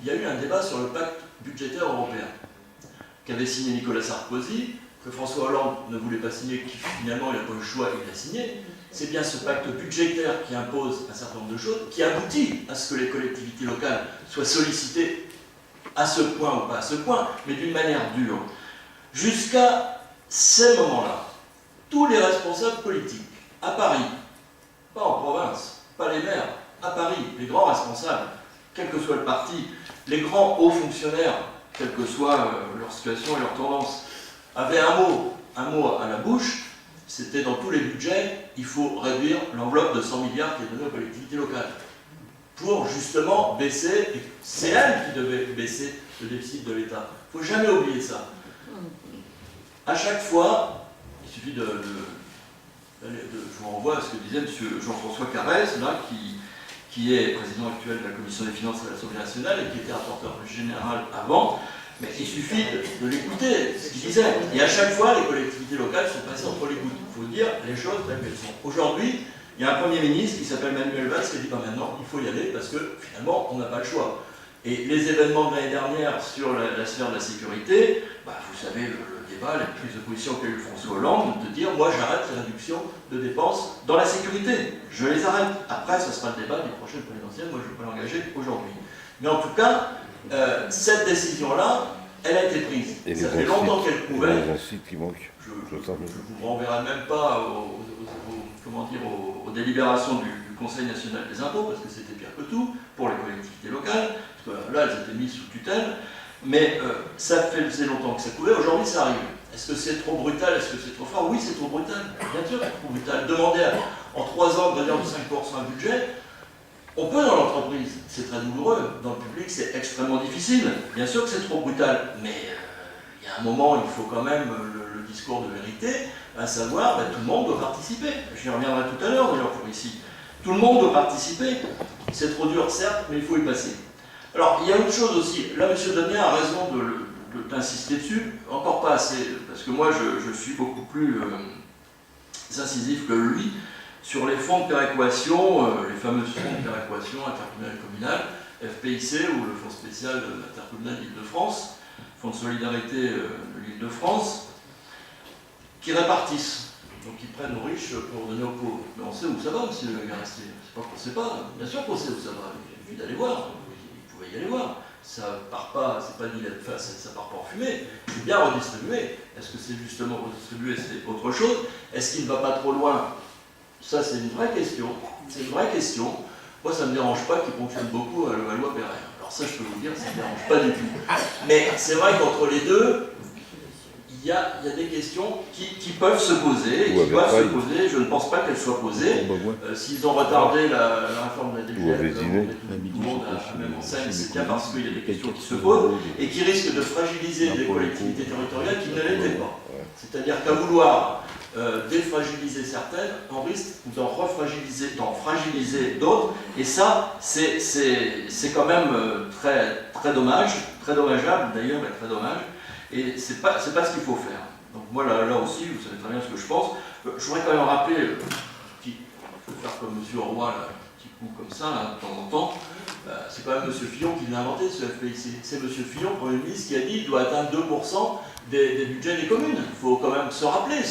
il y a eu un débat sur le pacte budgétaire européen qu'avait signé Nicolas Sarkozy, que François Hollande ne voulait pas signer, qui finalement il n'a pas eu le choix, il l'a signé. C'est bien ce pacte budgétaire qui impose un certain nombre de choses, qui aboutit à ce que les collectivités locales soient sollicitées à ce point ou pas à ce point, mais d'une manière dure. Jusqu'à ces moments-là, tous les responsables politiques, à Paris, pas en province, pas les maires, à Paris, les grands responsables, quel que soit le parti, les grands hauts fonctionnaires, quelle que soit leur situation et leur tendance, avaient un mot à la bouche, c'était dans tous les budgets, il faut réduire l'enveloppe de 100 milliards qui est donnée aux collectivités locales. Pour justement baisser, et c'est elles qui devaient baisser le déficit de l'État. Il ne faut jamais oublier ça. À chaque fois, il suffit je vous renvoie à ce que disait M. Jean-François Carrez, là, qui est président actuel de la Commission des finances à l'Assemblée nationale et qui était rapporteur général avant, mais il suffit de l'écouter, ce qu'il disait. Et à chaque fois, les collectivités locales sont passées entre les gouttes. Il faut dire les choses telles qu'elles sont. Aujourd'hui, il y a un Premier ministre qui s'appelle Manuel Valls qui a dit maintenant, il faut y aller parce que finalement, on n'a pas le choix. Et les événements de l'année dernière sur la sphère de la sécurité, vous savez, le débat, les prises de position qu'a eu François Hollande, de dire moi j'arrête les réductions de dépenses dans la sécurité. Je les arrête. Après, ça sera le débat des prochaines présidentielles. Moi, je ne vais pas l'engager aujourd'hui. Mais en tout cas, cette décision-là, elle a été prise. Et ça fait longtemps qu'elle pouvait. Je ne vous renverrai même pas aux délibérations du Conseil national des impôts, parce que c'était pire que tout, pour les collectivités locales, parce que là, elles étaient mises sous tutelle. Mais ça faisait longtemps que ça pouvait. Aujourd'hui, ça arrive. Est-ce que c'est trop brutal? Est-ce que c'est trop fort? Oui, c'est trop brutal. Bien sûr, c'est trop brutal. Demander en 3 ans de réduire de 5% un budget, on peut dans l'entreprise, c'est très douloureux. Dans le public, c'est extrêmement difficile. Bien sûr que c'est trop brutal, mais il y a un moment, il faut quand même le discours de vérité, à savoir, tout le monde doit participer. J'y reviendrai tout à l'heure d'ailleurs pour ici. Tout le monde doit participer. C'est trop dur, certes, mais il faut y passer. Alors, il y a autre chose aussi. Là, M. Damien a raison d'insister dessus, encore pas assez, parce que moi, je suis beaucoup plus incisif que lui sur les fonds de péréquation, les fameux fonds de péréquation intercommunale et communale, FPIC ou le Fonds spécial intercommunal d'Île-de-France, Fonds de solidarité de l'Île-de-France, qui répartissent. Donc ils prennent aux riches pour donner aux pauvres. Mais on sait où ça va, M. Garestier. C'est pas qu'on ne sait pas. Bien sûr qu'on sait où ça va. Il suffit d'aller voir. Vous pouvez y aller voir. Ça part pas, c'est pas dit ça part pas en fumée. C'est bien redistribué. Est-ce que c'est justement redistribué, c'est autre chose? Est-ce qu'il ne va pas trop loin? Ça, c'est une vraie question. C'est une vraie question. Moi, ça ne me dérange pas qu'il fonctionne beaucoup à la loi Perret. Alors ça, je peux vous dire, ça ne me dérange pas du tout. Mais c'est vrai qu'entre les deux, il y a des questions qui peuvent se poser, et qui doivent se poser. Je ne pense pas qu'elles soient posées. S'ils ont retardé la réforme de la DGF, tout le monde a la même enseigne, c'est bien parce qu'il y a des questions qui se posent et qui risquent de fragiliser des collectivités territoriales qui ne l'étaient pas. C'est-à-dire qu'à vouloir défragiliser certaines, on risque d'en fragiliser d'autres, et ça, c'est quand même très dommage, très dommageable d'ailleurs, mais très dommage. Et c'est pas ce qu'il faut faire. Donc moi, là aussi, vous savez très bien ce que je pense. Je voudrais quand même rappeler, je vais faire comme M. Roy, là, un petit coup comme ça, là, de temps en temps, c'est quand même M. Fillon qui l'a inventé, ce FPIC. C'est M. Fillon, Premier ministre, qui a dit qu'il doit atteindre 2% des budgets des communes. Il faut quand même se rappeler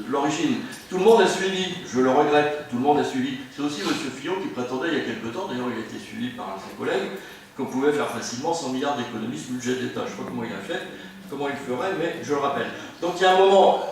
l'origine. Tout le monde a suivi, je le regrette, tout le monde a suivi. C'est aussi M. Fillon qui prétendait il y a quelque temps, d'ailleurs il a été suivi par ses collègues, qu'on pouvait faire facilement 100 milliards d'économies sur le budget d'État. Je ne sais pas comment il a fait, comment il ferait, mais je le rappelle. Donc il y a un moment,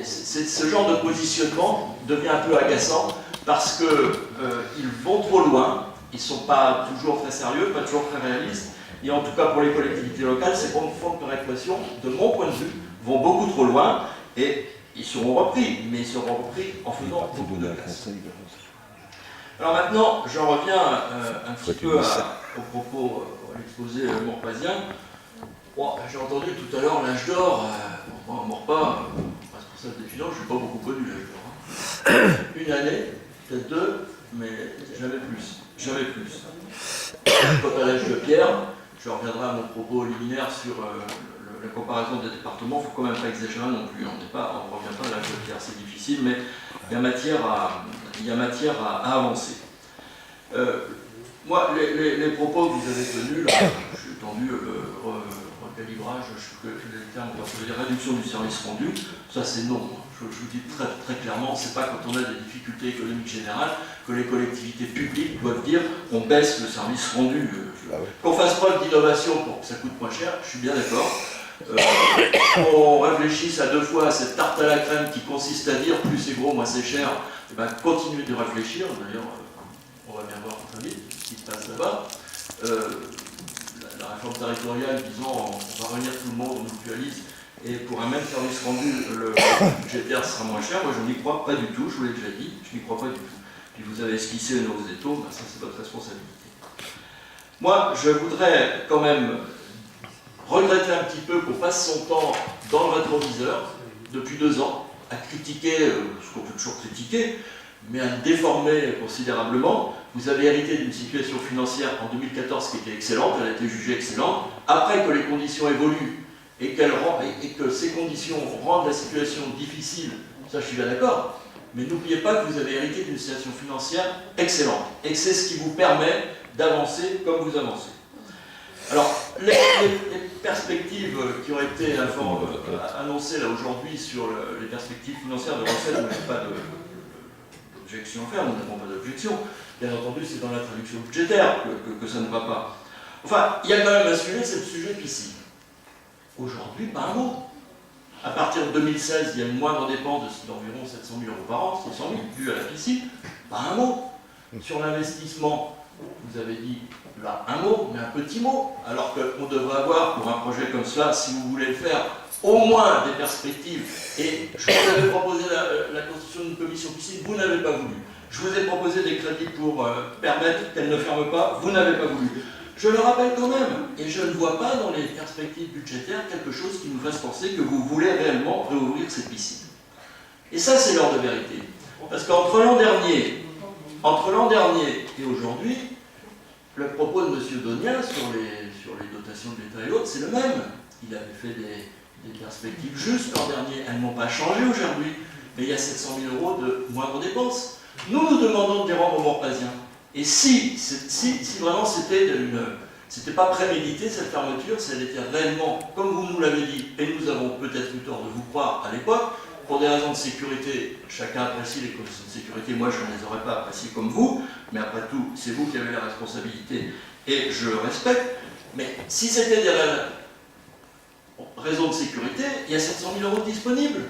ce genre de positionnement devient un peu agaçant parce qu'ils vont trop loin, ils ne sont pas toujours très sérieux, pas toujours très réalistes, et en tout cas pour les collectivités locales, ces fonds de péréquation, de mon point de vue, vont beaucoup trop loin, et ils seront repris, mais ils seront repris en faisant beaucoup de place. Alors maintenant, j'en reviens un petit peu au propos, à l'exposé Maurepas. Bon, j'ai entendu tout à l'heure l'âge d'or, Maurepas, responsable des finances, je n'ai pas beaucoup connu l'âge d'or. Une année, peut-être 2, mais jamais plus. Jamais plus. Quant à l'âge de pierre, je reviendrai à mon propos liminaire sur la comparaison des départements, il ne faut quand même pas exagérer non plus. On ne revient pas à l'âge de pierre, c'est difficile, mais il y a matière à avancer. moi, les propos que vous avez tenus, là, j'ai entendu le recalibrage, les termes, ça veut dire réduction du service rendu, ça c'est non. Je vous dis très, très clairement, c'est pas quand on a des difficultés économiques générales que les collectivités publiques doivent dire on baisse le service rendu. Qu'on fasse preuve d'innovation pour que ça coûte moins cher, je suis bien d'accord. On réfléchisse à deux fois à cette tarte à la crème qui consiste à dire plus c'est gros, moins c'est cher, et ben, continuez de réfléchir, d'ailleurs on va bien voir très vite ce qui se passe là-bas. La réforme territoriale disant on va réunir tout le monde, on mutualise, et pour un même service rendu, le budgétaire sera moins cher, moi je n'y crois pas du tout, je vous l'ai déjà dit, je n'y crois pas du tout. Puis vous avez esquissé nos étaux, ben ça c'est votre responsabilité. Moi je voudrais quand même regretter un petit peu qu'on passe son temps dans le rétroviseur depuis 2 ans à critiquer ce qu'on peut toujours critiquer, mais à le déformer considérablement. Vous avez hérité d'une situation financière en 2014 qui était excellente, elle a été jugée excellente. Après que les conditions évoluent et que ces conditions rendent la situation difficile, ça je suis bien d'accord, mais n'oubliez pas que vous avez hérité d'une situation financière excellente et que c'est ce qui vous permet d'avancer comme vous avancez. Alors, les perspectives qui ont été annoncées là aujourd'hui sur les perspectives financières de recettes, nous n'avons pas d'objection à faire, nous n'avons pas d'objection. Bien entendu, c'est dans la traduction budgétaire que ça ne va pas. Enfin, il y a quand même un sujet, c'est le sujet piscine. Aujourd'hui, pas un mot. À partir de 2016, il y a une moindre dépense d'environ 700 000 euros par an, 600 000 dû à la piscine, pas un mot. Sur l'investissement, vous avez dit là un mot, mais un petit mot, alors qu'on devrait avoir pour un projet comme cela, si vous voulez le faire, au moins des perspectives. Et je vous avais proposé la constitution d'une commission piscine, vous n'avez pas voulu. Je vous ai proposé des crédits pour permettre qu'elle ne ferme pas, vous n'avez pas voulu. Je le rappelle quand même, et je ne vois pas dans les perspectives budgétaires quelque chose qui nous fasse penser que vous voulez réellement réouvrir cette piscine. Et ça, c'est l'heure de vérité. Parce qu'entre l'an dernier et aujourd'hui, le propos de M. Donia sur les dotations de l'État et autres, c'est le même. Il avait fait des perspectives justes l'an dernier. Elles n'ont pas changé aujourd'hui. Mais il y a 700 000 euros de moindres dépenses. Nous demandons de les rendre aux Morpasiens. Et si vraiment c'était pas prémédité cette fermeture, si elle était réellement, comme vous nous l'avez dit, et nous avons peut-être eu tort de vous croire à l'époque, pour des raisons de sécurité, chacun apprécie les conditions de sécurité, moi je ne les aurais pas appréciées comme vous, mais après tout, c'est vous qui avez la responsabilité, et je le respecte, mais si c'était des raisons de sécurité, il y a 700 000 euros disponibles.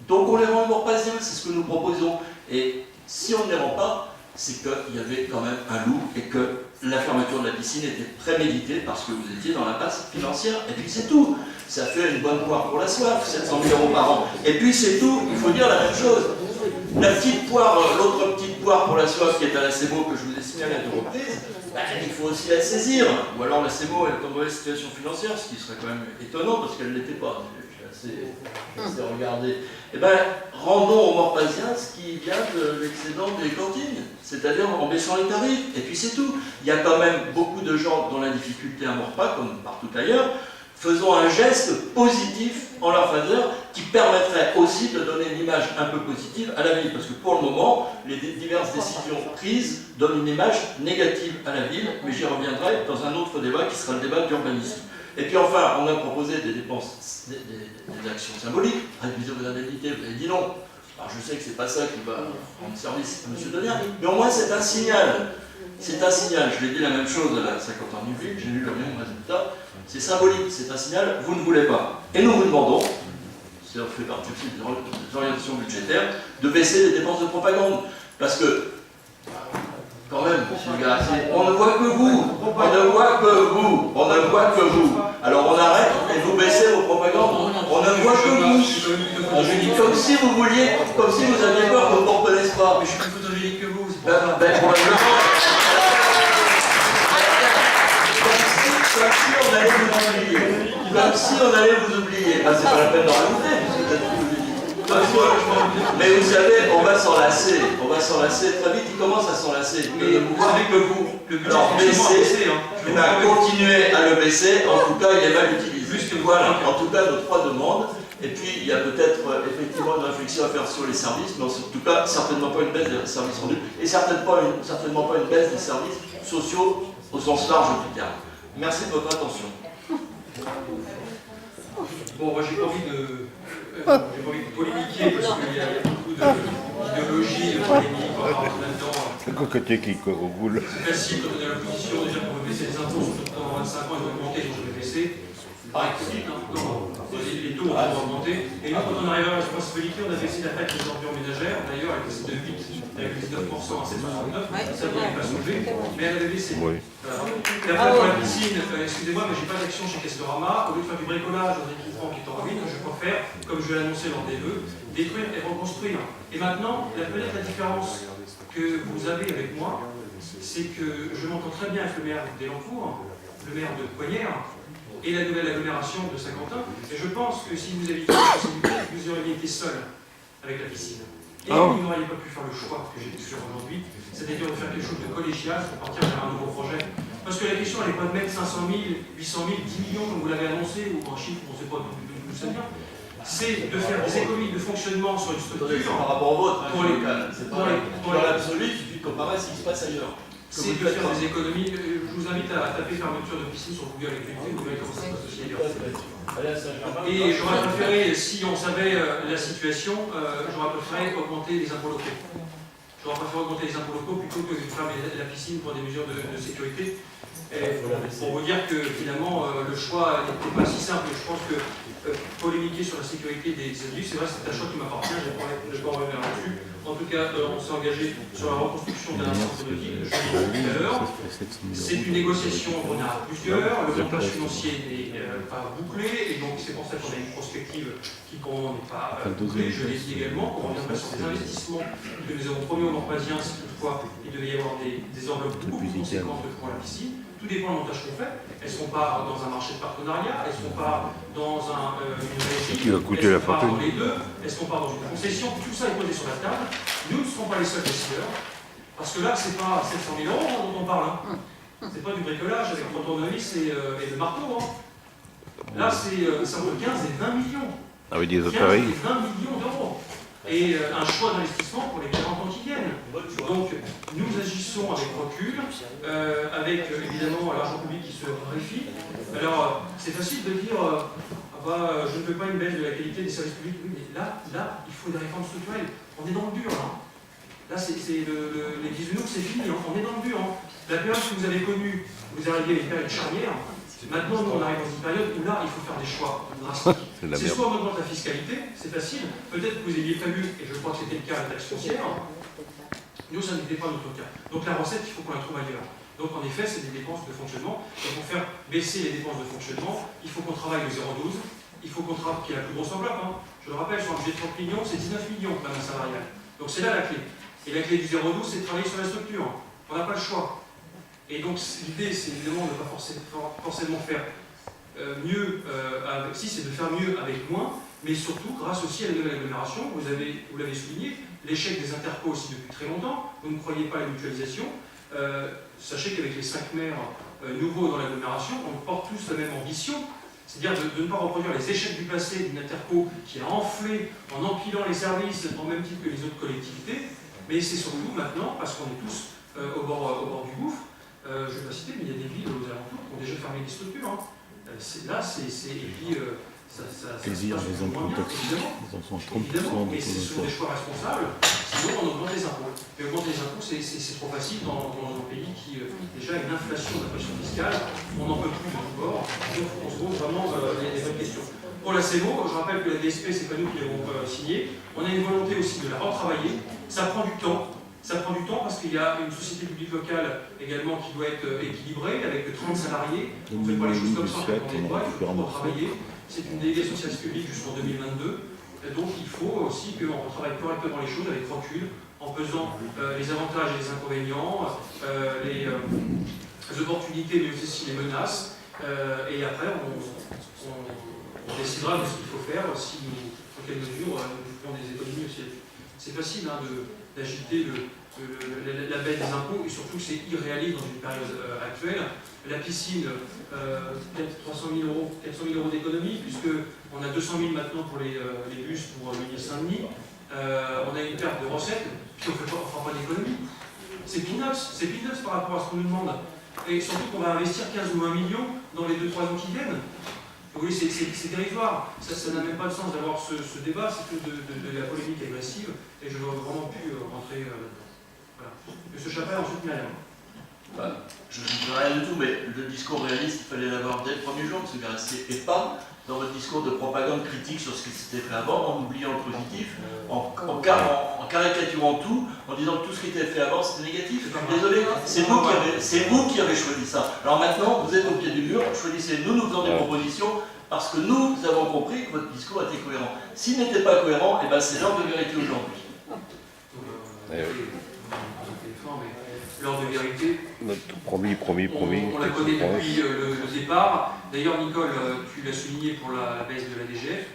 Donc on les rend aux Morpasiens, c'est ce que nous proposons. Et si on ne les rend pas, c'est qu'il y avait quand même un loup et que la fermeture de la piscine était préméditée parce que vous étiez dans l'impasse financière. Et puis c'est tout. Ça fait une bonne poire pour la soif, 700 000 euros par an. Et puis c'est tout, il faut dire la même chose. La petite poire, l'autre petite poire pour la soif qui est à la CEMO que je vous ai signalé à 2 reprises, il faut aussi la saisir. Ou alors la CEMO est en mauvaise situation financière, ce qui serait quand même étonnant parce qu'elle ne l'était pas. J'ai assez regardé. Eh bien, rendons aux Morpasiens ce qui vient de l'excédent des cantines, c'est-à-dire en baissant les tarifs. Et puis c'est tout. Il y a quand même beaucoup de gens dans la difficulté à Morpa, comme partout ailleurs. Faisons un geste positif en leur faveur qui permettrait aussi de donner une image un peu positive à la ville. Parce que pour le moment, les diverses décisions prises donnent une image négative à la ville, mais j'y reviendrai dans un autre débat qui sera le débat d'urbanisme. Et puis enfin, on a proposé des dépenses, des actions symboliques, réduire vos indemnités, vous avez dit non. Alors je sais que c'est pas ça qui va rendre service à M. Donia, mais au moins c'est un signal. C'est un signal, je l'ai dit la même chose à la 50 ans du ville, j'ai eu le même résultat. C'est symbolique, c'est un signal, vous ne voulez pas. Et nous vous demandons, ça fait partie aussi des orientations budgétaires, de baisser les dépenses de propagande. Parce que, quand même, M. Garatier, on ne voit que vous, on ne voit que vous. Alors on arrête et vous baissez vos propagandes. On ne voit que vous. Comme si vous vouliez, comme si vous aviez peur qu'on ne vous reconnaisse pas. Mais je suis plus photogénique que vous, c'est pour ça. Comme si on allait vous oublier. Comme si on allait vous oublier. Ben, c'est pas la peine d'en rajouter, mais vous savez, on va s'en lasser. On va s'en lasser très vite. Il commence à s'en lasser. Mais vous savez que vous, le budget baisser, continuez à le baisser. En tout cas, il est mal utilisé. Voilà. En tout cas, nos 3 demandes. Et puis, il y a peut-être effectivement une réflexion à faire sur les services, mais en tout cas, certainement pas une baisse des services rendus, et certainement pas une baisse des services sociaux au sens large du terme. Merci de votre attention. Bon, moi j'ai pas envie de polémiquer parce qu'il y a beaucoup d'idéologie, de polémique, on rentre là-dedans. C'est quoi côté qui quoi au boule? C'est facile quand on est à l'opposition, déjà qu'on veut baisser les impôts, surtout pendant 25 ans, ils vont augmenter, donc je vais baisser. Pareil que les taux vont augmenter. Et nous, quand on arrive à la responsabilité, on a baissé la taxe des ordures ménagères, d'ailleurs, elle est passée de 8,19% à 7,69%, ça ne pas sauvé, mais elle avait baissé. Oui. Et après, pour la piscine, excusez-moi, mais j'ai pas d'action chez Castorama. Au lieu de faire du bricolage dans des équipements qui est en ruine, je préfère, comme je l'ai annoncé lors des vœux, détruire et reconstruire. Et maintenant, peut-être la différence que vous avez avec moi, c'est que je m'entends très bien avec le maire d'Elancourt, le maire de Coignères, et la nouvelle agglomération de Saint-Quentin. Et je pense que si vous aviez la possibilité, vous auriez été seul avec la piscine. Et vous n'auriez pas pu faire le choix que j'ai pu faire aujourd'hui, c'est-à-dire de faire quelque chose de collégial pour partir vers un nouveau projet. Parce que la question, elle n'est pas de mettre 500 000, 800 000, 10 millions, comme vous l'avez annoncé, ou un chiffre, on ne sait pas d'où ça vient. C'est de faire des économies de fonctionnement sur une structure. Par rapport au vôtre, pour les dans l'absolu, il suffit de comparer ce qui se passe ailleurs. C'est de faire des économies. Je vous invite à taper fermeture de piscine sur Google Activité, vous verrez comment ça se passe aussi ailleurs. Et j'aurais préféré, si on savait la situation, j'aurais préféré augmenter les impôts locaux. J'aurais préféré augmenter les impôts locaux plutôt que de fermer la piscine pour des mesures de sécurité. Et pour vous dire que finalement, le choix n'était pas si simple. Je pense que polémiquer sur la sécurité des adultes, c'est vrai, c'est un choix qui m'appartient, je ne vais pas revenir là-dessus. En tout cas, on s'est engagé sur la reconstruction d'un centre de ville, je l'ai dit tout à l'heure. C'est une négociation, on en a plusieurs, le montage financier n'est pas bouclé, et donc c'est pour ça qu'on a une prospective qui pour le moment n'est pas bouclée. Je l'ai dit également, on reviendra sur des investissements que nous avons promis aux Morpasiens, si toutefois il devait y avoir des enveloppes beaucoup plus conséquentes pour la piscine. Tout dépend du montage qu'on fait. Est-ce qu'on part dans un marché de partenariat? Est-ce qu'on part dans une régie? Qui va coûter la fortune? Est-ce qu'on part dans les deux? Est-ce qu'on part dans une concession? Tout ça est posé sur la table. Nous ne serons pas les seuls décideurs. Parce que là, ce n'est pas 700 000 euros dont on parle. C'est pas du bricolage avec le tournevis et le marteau. Là, c'est entre 15 et 20 millions. Ah oui, des 15 appareils. et 20 millions d'euros. Et un choix d'investissement pour les 40 ans qui viennent. Donc, nous agissons avec recul, avec évidemment l'argent public qui se raréfie. Alors, c'est facile de dire je ne veux pas une baisse de la qualité des services publics. Oui, mais là, il faut des réformes structurelles. On est dans le dur. Là, les bisounours, c'est fini. On est dans le dur. La période que vous avez connue, vous arrivez à une période charnière. Maintenant, nous, on arrive dans une période où là, il faut faire des choix drastiques. C'est soit on augmente la fiscalité, c'est facile. Peut-être que vous aviez prévu, et je crois que c'était le cas à la taxe foncière. Nous, ça n'était pas notre cas. Donc la recette, il faut qu'on la trouve ailleurs. Donc en effet, c'est des dépenses de fonctionnement. Et pour faire baisser les dépenses de fonctionnement, il faut qu'on travaille le 0,12. Il faut qu'on travaille, qui est la plus grosse enveloppe. Je le rappelle, sur un budget de 30 millions, c'est 19 millions la masse salariale. Donc c'est là la clé. Et la clé du 0,12, c'est de travailler sur la structure. On n'a pas le choix. Et donc l'idée, c'est évidemment de ne pas forcément faire mieux avec, si c'est de faire mieux avec moins, mais surtout grâce aussi à la nouvelle agglomération. Vous l'avez souligné, l'échec des intercos aussi depuis très longtemps. Vous ne croyez pas à la mutualisation. Sachez qu'avec les 5 maires nouveaux dans l'agglomération, on porte tous la même ambition, c'est-à-dire de ne pas reproduire les échecs du passé d'une interco qui a enflé en empilant les services au même titre que les autres collectivités. Mais c'est surtout maintenant, parce qu'on est tous au bord du gouffre. Je ne vais pas citer, mais il y a des villes aux alentours qui ont déjà fermé des structures. Et puis, ça se passe moins bien, évidemment. Évidemment, mais ce sont des choix responsables, sinon on augmente les impôts. Mais augmenter les impôts, c'est trop facile dans un pays qui déjà a une inflation de la pression fiscale, on n'en peut plus de tout bord, donc on se pose vraiment les bonnes questions. Pour la CEMO, je rappelle que la DSP, c'est pas nous qui l'avons signé, on a une volonté aussi de la retravailler, ça prend du temps. Ça prend du temps parce qu'il y a une société publique locale également qui doit être équilibrée avec 30 salariés. On ne fait pas les choses comme ça, on est droit, il faut tout retravailler. C'est une délégation de service public jusqu'en 2022. Et donc il faut aussi qu'on retravaille correctement les choses avec recul, en pesant les avantages et les inconvénients, les opportunités mais aussi les menaces. Et après on décidera de ce qu'il faut faire, si nous, dans quelle mesure nous ferons des économies aussi. C'est facile d'agiter la baisse des impôts, et surtout c'est irréaliste dans une période actuelle. La piscine, 300 000 euros d'économie, puisqu'on a 200 000 maintenant pour les bus pour l'Union Saint-Denis. On a une perte de recettes, puis on ne fera pas d'économie. C'est peanuts par rapport à ce qu'on nous demande. Et surtout qu'on va investir 15 ou 20 millions dans les 2-3 ans qui viennent. Vous voyez, c'est dérisoire. Ça n'a même pas de sens d'avoir ce débat, c'est que de la polémique agressive, et je n'aurais vraiment pu rentrer là-dedans. Voilà. Monsieur Chapin, ensuite, Myriam. Je ne dis rien du tout, mais le discours réaliste, il fallait l'avoir dès le premier jour, M. Garcia, et pas dans votre discours de propagande critique sur ce qui s'était fait avant, en oubliant le positif, en caricaturant tout, en disant que tout ce qui était fait avant c'était négatif. Je suis désolé, c'est vous qui avez choisi ça. Alors maintenant, vous êtes au pied du mur, choisissez, nous faisons des propositions parce que nous avons compris que votre discours était cohérent. S'il n'était pas cohérent, eh ben, c'est l'heure de vérité aujourd'hui. L'heure de vérité, Promis. on la connaît depuis le départ. D'ailleurs, Nicole, tu l'as souligné pour la baisse de la DGF.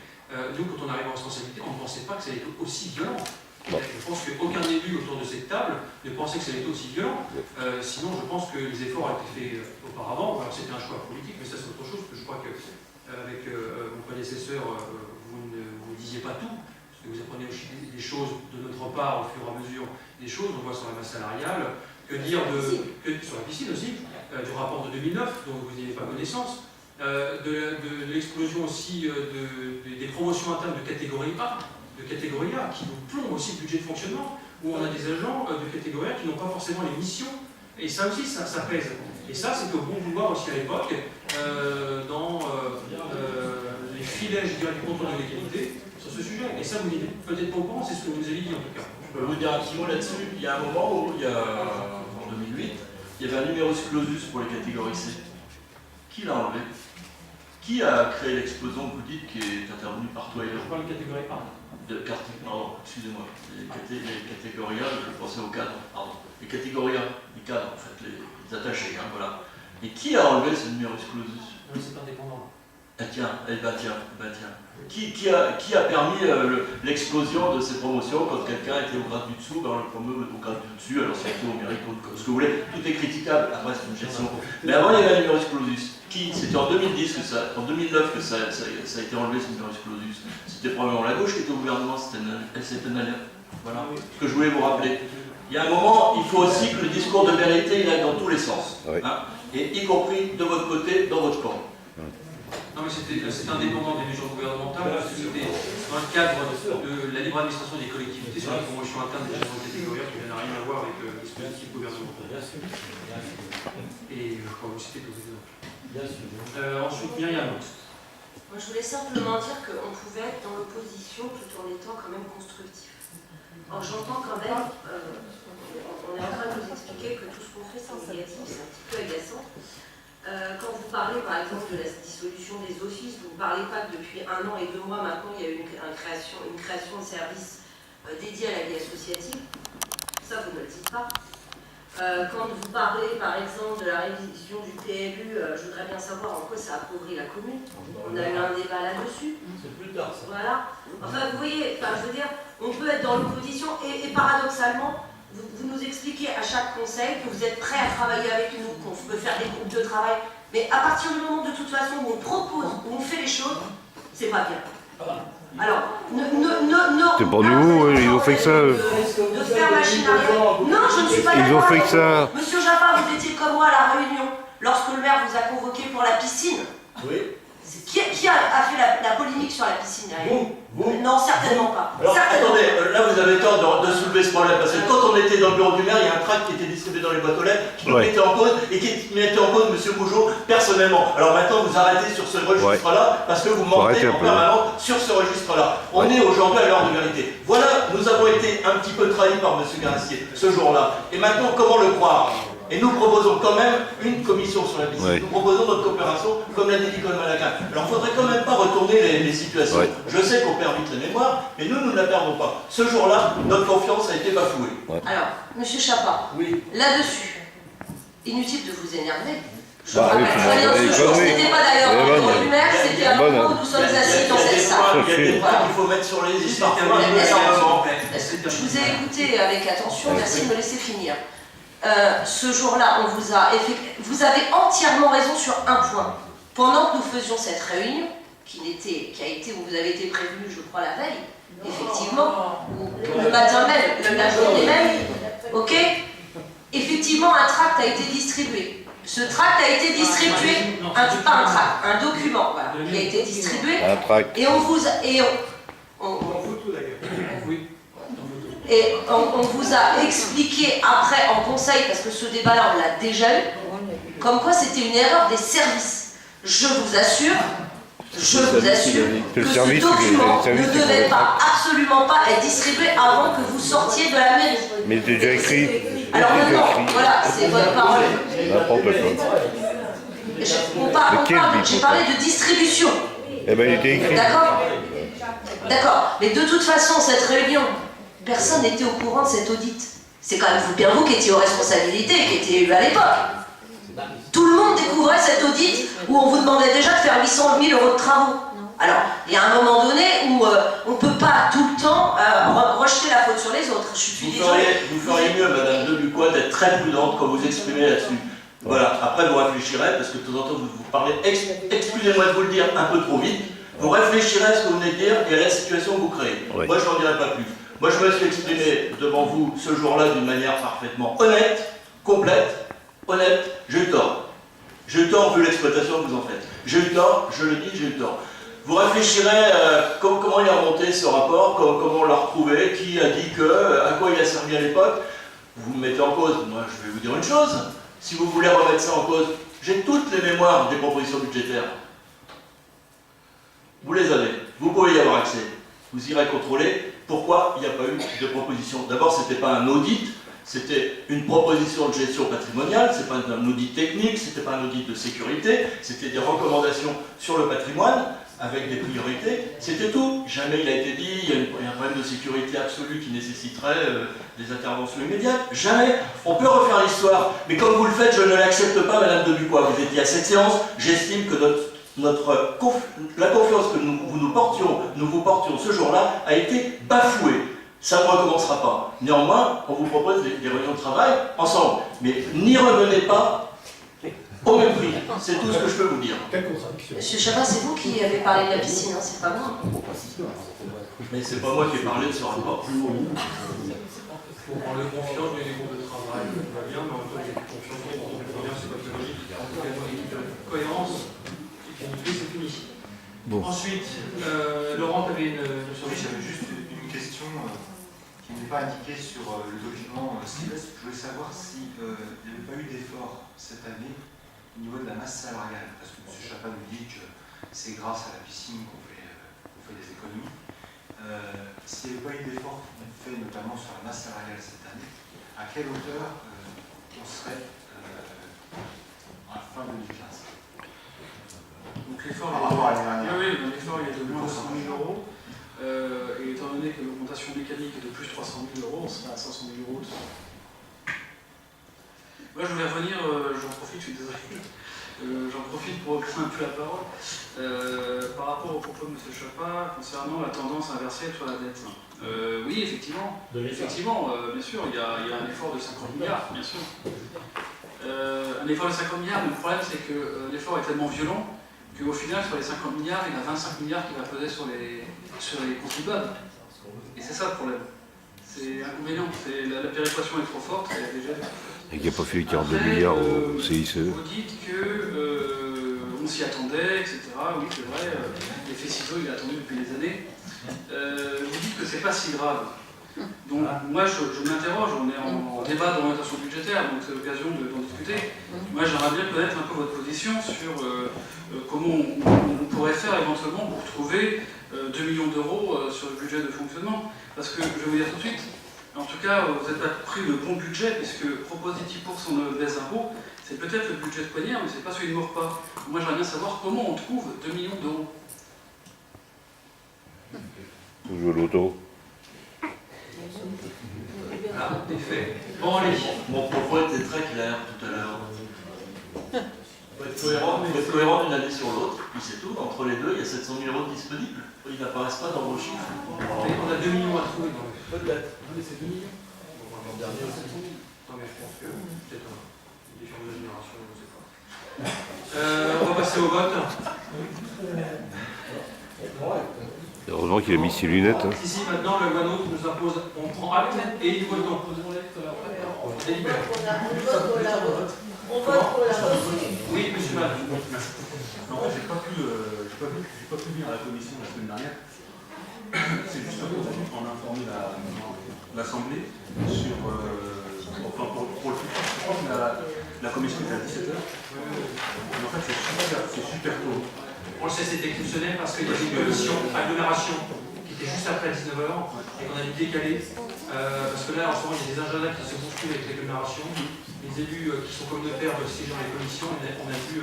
Nous, quand on arrive en responsabilité, on ne pensait pas que ça allait être aussi violent. Je pense qu'aucun élu autour de cette table ne pensait que ça allait être aussi violent. Sinon, je pense que les efforts ont été faits auparavant. Alors, c'était un choix politique, mais ça, c'est autre chose. Parce que je crois qu'avec mon prédécesseur, vous ne disiez pas tout. Parce que vous apprenez des choses de notre part au fur et à mesure des choses. On voit sur la masse salariale. Que dire sur la piscine aussi, du rapport de 2009, dont vous n'avez pas connaissance, de l'explosion aussi des promotions internes de catégorie A, qui nous plombent aussi le budget de fonctionnement, où on a des agents de catégorie A qui n'ont pas forcément les missions, et ça aussi, ça pèse. Et ça, c'était au bon vouloir aussi à l'époque, dans les filets, je dirais, du contrôle de l'égalité, sur ce sujet. Et ça, vous n'êtes peut-être pas au courant, c'est ce que vous nous avez dit en tout cas. Je peux vous dire un petit mot là-dessus. Il y a un moment où, en 2008, il y avait un numerus clausus pour les catégories C. Qui l'a enlevé? Qui a créé l'explosion que vous dites qui est intervenue par toi et Je parle de catégorie A. Pardon, excusez-moi. Les catégories A, je pensais aux cadres, pardon. Les catégories A, les cadres, en fait, les attachés, hein, voilà. Et qui a enlevé ce numerus clausus? Non, c'est indépendant. Ah tiens, Qui a permis l'explosion de ces promotions quand quelqu'un était au grade du dessous, ben on le promeut au grade du dessus, alors c'est au mérite, ce que vous voulez, tout est critiquable, après c'est une gestion. Mais avant il y avait un numerus clausus. C'était en 2010 en 2009 que ça a été enlevé ce numerus clausus. C'était probablement la gauche qui était au gouvernement, c'était voilà ce que je voulais vous rappeler. Il y a un moment, il faut aussi que le discours de vérité il aille dans tous les sens, hein, et y compris de votre côté, dans votre camp. Non, mais c'est indépendant des mesures gouvernementales, c'était dans le cadre de la libre administration des collectivités sur la promotion interne des agents catégoriels qui n'a rien à voir avec le dispositif gouvernemental. Et je crois que vous citez tous les exemples. Ensuite, Myriam. Moi, je voulais simplement dire qu'on pouvait être dans l'opposition tout en étant quand même constructif. Alors, j'entends quand même, on est en train de nous expliquer que tout ce qu'on fait, c'est négatif, c'est un petit peu agaçant. Quand vous parlez par exemple de la dissolution des offices, vous ne parlez pas que depuis 1 an et 2 mois maintenant il y a eu une création de services dédiés à la vie associative. Ça vous ne le dites pas. Quand vous parlez par exemple de la révision du PLU, je voudrais bien savoir en quoi ça appauvrit la commune. On a eu un débat là-dessus. C'est plus tard ça. Voilà. Enfin vous voyez, je veux dire, on peut être dans l'opposition et paradoxalement, vous nous expliquez à chaque conseil que vous êtes prêts à travailler avec nous, qu'on peut faire des groupes de travail, mais à partir du moment de toute façon où on propose, où on fait les choses, c'est pas bien. Alors, c'est pour nous, ils ont fait que ça. De faire machine arrière. Non, je ne suis pas d'accord. Ils ont fait que ça. Monsieur Japin, vous étiez comme moi à la réunion, lorsque le maire vous a convoqué pour la piscine. Oui. Qui a fait la polémique sur la piscine derrière? Vous. Non, certainement pas. Alors certainement. attendez, là vous avez tort de soulever ce problème, parce que quand on était dans le bureau du maire, il y a un tract qui était distribué dans les boîtes aux lettres, qui nous mettait en cause, et qui mettait en cause M. Bougeot personnellement. Alors maintenant vous arrêtez sur ce registre-là, parce que vous mentez en permanence sur ce registre-là. On est aujourd'hui à l'heure de vérité. Voilà, nous avons été un petit peu trahis par M. Garissier ce jour-là. Et maintenant, comment le croire? Et nous proposons quand même une commission sur la piscine. Nous proposons notre coopération, comme l'a dit Nicole Malaquin. Alors il ne faudrait quand même pas retourner les situations. Je sais qu'on perd vite la mémoire, mais nous ne la perdons pas. Ce jour-là, notre confiance a été bafouée. Alors, Monsieur Chapin, oui. Là-dessus, inutile de vous énerver, Je rappelle très bien ce jour, ce n'était pas d'ailleurs dans le bureau du maire, c'était à l'endroit où nous sommes assis dans cette salle. Il y a des points qu'il faut mettre sur les histoires. Je vous ai écouté avec attention, merci de me laisser finir. Ce jour-là, vous avez entièrement raison sur un point. Pendant que nous faisions cette réunion, où vous avez été prévenu, je crois, la veille, effectivement, ou le matin même, la journée même, ok, effectivement, un tract a été distribué. Ce tract a été distribué, un document, voilà, qui a été distribué, Un tract. et on vous a expliqué après en conseil, parce que ce débat-là, on l'a déjà eu, comme quoi c'était une erreur des services. Je vous assure que ce document ne devait absolument pas être distribué avant que vous sortiez de la mairie. Mais c'est déjà écrit. Alors maintenant, voilà, c'est votre parole. N'importe quoi. J'ai parlé de distribution. Eh ben, il était écrit. D'accord. D'accord. Mais de toute façon, cette réunion, personne n'était au courant de cet audit. C'est quand même bien vous qui étiez aux responsabilités et qui étiez élus à l'époque. Tout le monde découvrait cet audit où on vous demandait déjà de faire 800 000 € de travaux. Alors, il y a un moment donné où on ne peut pas tout le temps rejeter la faute sur les autres. Vous feriez mieux, Madame Debucquois, d'être très prudente quand vous exprimez là-dessus. Voilà, après vous réfléchirez, parce que de temps en temps vous parlez, excusez-moi de vous le dire, un peu trop vite, vous réfléchirez à ce que vous venez de dire et à la situation que vous créez. Oui. Moi je n'en dirai pas plus. Moi je me suis exprimé devant vous ce jour-là d'une manière parfaitement honnête, complète, honnête, j'ai eu tort. J'ai eu tort vu l'exploitation que vous en faites. J'ai eu tort, je le dis, j'ai eu tort. Vous réfléchirez comment il a remonté ce rapport, comment on l'a retrouvé, qui a dit à quoi il a servi à l'époque. Vous me mettez en cause. Moi je vais vous dire une chose. Si vous voulez remettre ça en cause, j'ai toutes les mémoires des propositions budgétaires. Vous les avez, vous pouvez y avoir accès. Vous irez contrôler pourquoi il n'y a pas eu de proposition. D'abord, ce n'était pas un audit, c'était une proposition de gestion patrimoniale, ce n'est pas un audit technique, ce n'était pas un audit de sécurité, c'était des recommandations sur le patrimoine avec des priorités, c'était tout. Jamais il a été dit, il y a un problème de sécurité absolue qui nécessiterait des interventions immédiates. Jamais. On peut refaire l'histoire, mais comme vous le faites, je ne l'accepte pas, Madame Debucquois. Vous étiez à cette séance, j'estime que la confiance que nous vous portions ce jour-là a été bafouée. Ça ne recommencera pas. Néanmoins, on vous propose des réunions de travail ensemble. Mais n'y revenez pas au même prix. C'est tout ce que je peux vous dire. Monsieur Chabin, c'est vous qui avez parlé de la piscine, hein, c'est pas moi. Mais c'est pas moi qui ai parlé de ce rapport. On le confiance dans les groupes de travail, tout va bien, mais en même temps, j'ai confiance dans les groupes de travail, c'est pathologique. En tout cas, il y a une cohérence et puis c'est fini. Bon. Ensuite, Laurent, tu avais une Oui, j'avais juste une question qui n'est pas indiquée sur le document SILES. Je voulais savoir s'il n'y avait pas eu d'effort cette année au niveau de la masse salariale, parce que M. Chapin nous dit que c'est grâce à la piscine qu'on fait des économies. S'il n'y avait pas eu d'effort fait notamment sur la masse salariale cette année, à quelle hauteur on serait à la fin 2015? Donc l'effort, l'effort il est de moins 100 000 €. Et étant donné que l'augmentation mécanique est de plus 300 000 €, on sera à 500 000 €. Moi je voulais revenir, j'en profite, je suis désolé, j'en profite pour reprendre un peu la parole, par rapport au propos de M. Chapin concernant la tendance inversée sur la dette. Oui, effectivement, bien sûr, il y a un effort de 50 milliards, bien sûr. Un effort de 50 milliards, mais le problème c'est que l'effort est tellement violent qu'au final, sur les 50 milliards, il y en a 25 milliards qui va peser sur les contribuables. Et c'est ça le problème. C'est inconvénient. La péréquation est trop forte. Et qui n'a pas fait les 42 milliards au CICE. Vous dites qu'on s'y attendait, etc. Oui, c'est vrai. L'effet ciseau, il est attendu depuis des années. Vous dites que c'est pas si grave. Donc moi je m'interroge, on est en débat d'orientation budgétaire, donc c'est l'occasion d'en discuter. Moi j'aimerais bien connaître un peu votre position sur comment on pourrait faire éventuellement pour trouver 2 millions d'euros sur le budget de fonctionnement. Parce que je vais vous dire tout de suite, en tout cas vous n'avez pas pris le bon budget, puisque proposer 10% de baisse d'impôts, c'est peut-être le budget de Poignard, mais c'est pas celui de Maurepas. Moi j'aimerais bien savoir comment on trouve 2 millions d'euros. Vous jouez l'auto. Ah, des faits. Bon, allez. Mon propos était très clair tout à l'heure. faut être cohérent d'une année sur l'autre, puis c'est tout. Entre les deux, il y a 700 000 € disponibles. Ils n'apparaissent pas dans vos chiffres. On a 2 millions à trouver dans le. Peut-être. C'est 2 millions. L'an dernier, c'est 700 000. Non, mais je pense que peut-être une différence de génération, je ne sais pas. On va passer au vote. Heureusement qu'il a mis ses lunettes. Hein. Ici, maintenant, le Guano nous impose, on prend acte et nous votons. Délibéré. On vote pour la reçue. Oui, monsieur Mal. En fait, j'ai pas pu venir à la commission la semaine dernière. C'est juste pour en informer l'Assemblée sur, enfin pour le futur. Je crois que la commission est à 17h. En fait, c'est super tôt. On le sait, c'est exceptionnel parce qu'il y a une commission agglomération qui était juste après 19h et qu'on a dû décaler. Parce que là, en ce moment, il y a des agendas qui se bousculent avec l'agglomération. Les élus qui sont communautaires de siéger dans les commissions, on a dû.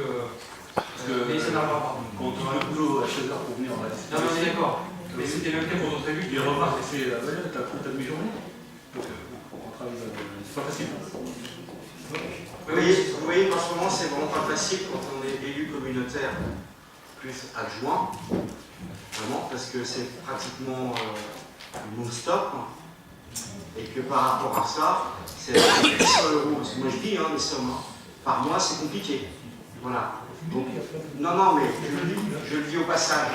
Mais ça n'arrivera pas. Quand on a le boulot à 16h pour venir, on va Non, mais on est d'accord. Mais c'était le même cas pour d'autres élus. les remarques, c'est ta demi-journée. Donc, on travaille. C'est pas facile. Vous voyez qu'en ce moment, c'est vraiment pas facile quand on est élu communautaire plus adjoint, vraiment, parce que c'est pratiquement non-stop, et que par rapport à ça, c'est 100 €, parce que moi je dis, les sommes, par mois, c'est compliqué. Voilà. Donc, non, mais je le dis au passage.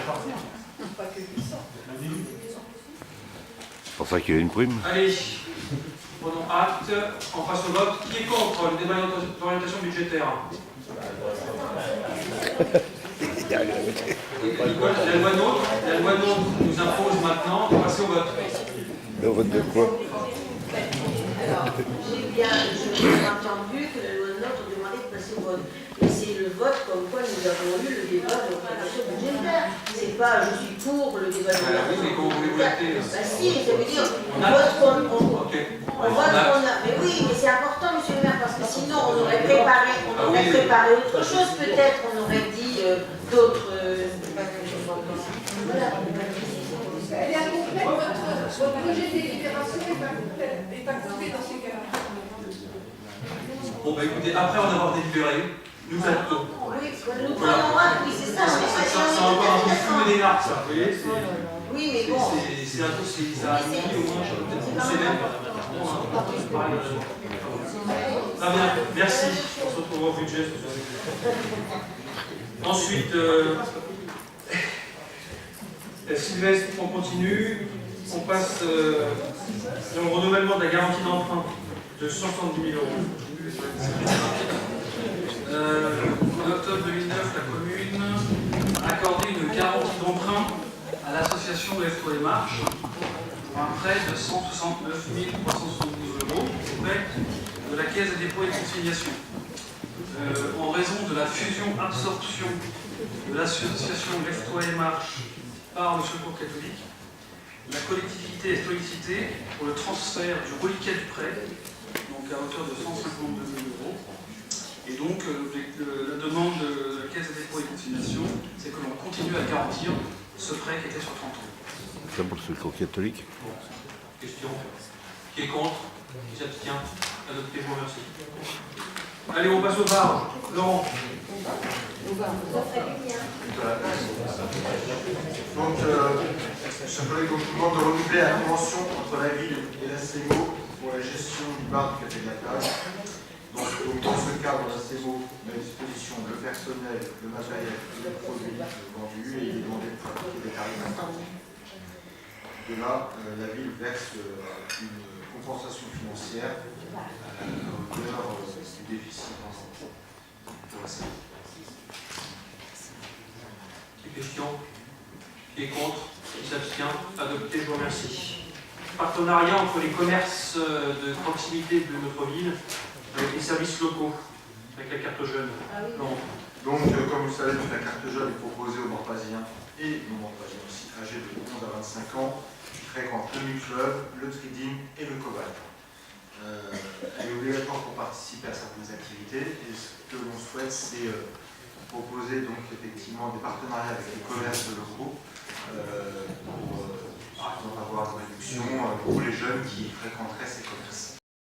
C'est pour ça qu'il a une prime. Allez, prenons acte. On passe au vote. Qui est contre le débat d'orientation budgétaire? La loi NOTRe nous impose maintenant de passer au vote. Le vote de quoi? Alors, j'ai bien entendu que la loi NOTRe demandait de passer au vote. Et c'est le vote comme quoi nous avons eu le débat de l'orientation budgétaire. C'est pas je suis pour le débat de Oui, mais quand vous voulez voter. Bah si, ça veut dire on vote qu'on a. Mais oui, mais c'est important, monsieur le maire, parce que sinon on aurait préparé autre chose, peut-être, on aurait dit d'autres. Voilà. Elle est incomplète, votre projet de délibération est incomplet dans ces cas-là. Bon, bah écoutez, après en avoir délibéré, nous actons. Oui, nous prenons acte, oui, c'est ça. C'est encore un peu fou des larmes, ça, vous voyez. Oui, mais bon. C'est un peu, ça a mis au moins peut-être une semaine. Très bien, merci. On se retrouve au budget. Ensuite, Sylvestre, on continue. On passe au renouvellement de la garantie d'emprunt de 170 000 €. En octobre 2009, la commune a accordé une garantie d'emprunt à l'association Lève-toi et Marche pour un prêt de 169 372 € auprès de la Caisse des dépôts et consignations. En raison de la fusion-absorption de l'association Lève-toi et Marche par le Secours catholique, la collectivité est sollicitée pour le transfert du reliquat du prêt, donc à hauteur de 152 000 €. Et donc, la demande de la Caisse des dépôts et consignations, c'est que l'on continue à garantir ce prêt qui était sur 30 ans. C'est pour le secours catholique. Bon, question. Qui est contre? Qui s'abstient? Adopté, je vous remercie. Allez, on passe au bar. Laurent. Donc, je voulais vous demande de renouveler la convention entre la ville et la CEMO pour la gestion du bar du Café de la Plage. Donc, dans ce cadre, la CEMO met à disposition le personnel, le matériel et les produits vendus et il est demandé de pratiquer des tarifs attractifs. De là, la ville verse une compensation financière à la hauteur du déficit pour la CEMO. Question. Qui est contre? Qui s'abstient? Adopté, je vous remercie. Partenariat entre les commerces de proximité de notre ville avec les services locaux, avec la carte jeune. Non. Donc, comme vous le savez, la carte jeune est proposée aux Morpasiens et non-Morpasiens aussi, âgés de 11 à 25 ans, qui fréquentent le Club, le Trading et le Cobalt. Elle est obligatoire pour participer à certaines activités et ce que l'on souhaite, c'est proposer donc effectivement des partenariats avec les commerces locaux pour par exemple avoir une réduction pour les jeunes qui fréquenteraient ces commerces.